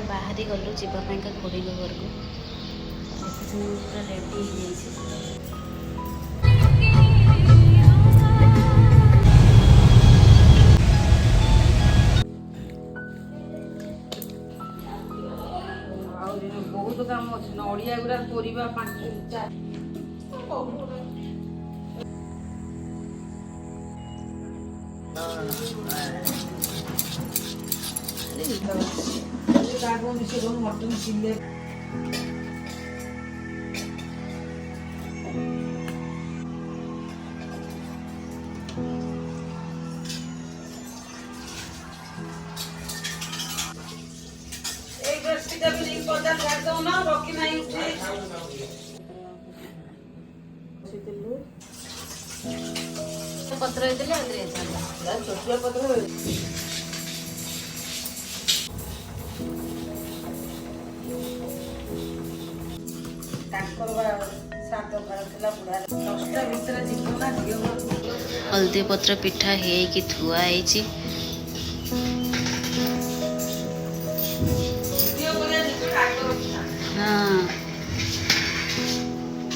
बाहरी गलु जावाई का खोड़ी घर को पूरा रेडी बहुत काम अच्छे नड़िया गुरा तोड़वा मटन चिल्ले पत्र छोटिया पत्र हल्दी पत्र पिठा है थुआई हाँ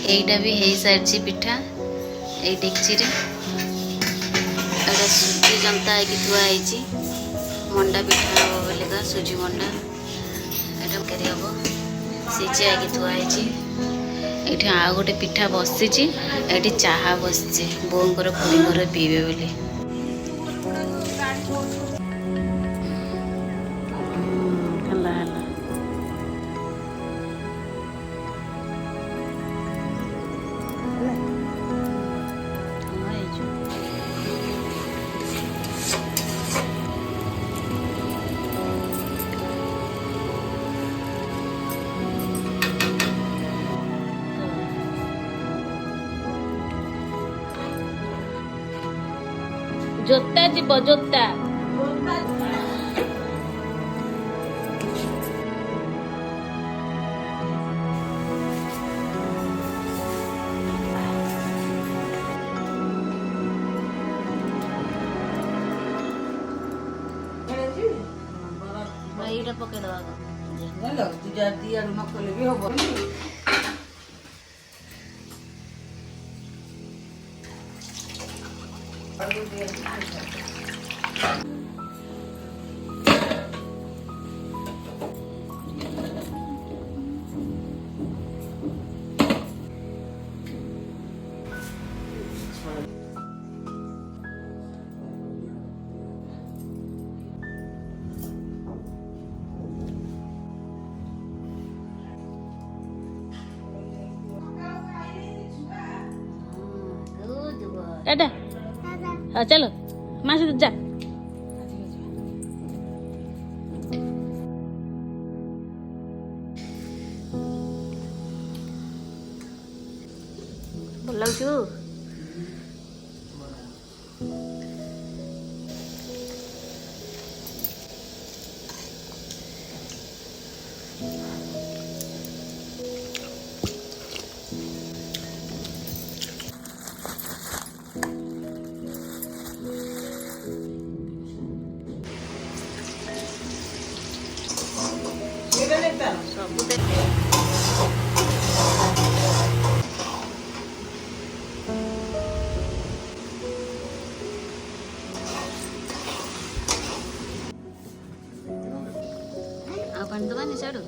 यहीटा भी हो सारी पिठा ये डेक्ची सुजी जंता है थुआई मंडा पिठा हम बोलिका सुजी मंडा यहाँ करी हम सीझा है थुआई ये आ गोटे पिठा बसी ये चाहा बसी बोर खुड़ी पीबे बोली जोता जीव जोता ये पकड़ दिया नकले भी हम टाटा हाँ चलो माँ से जा बोल पानी दबानी साड़ू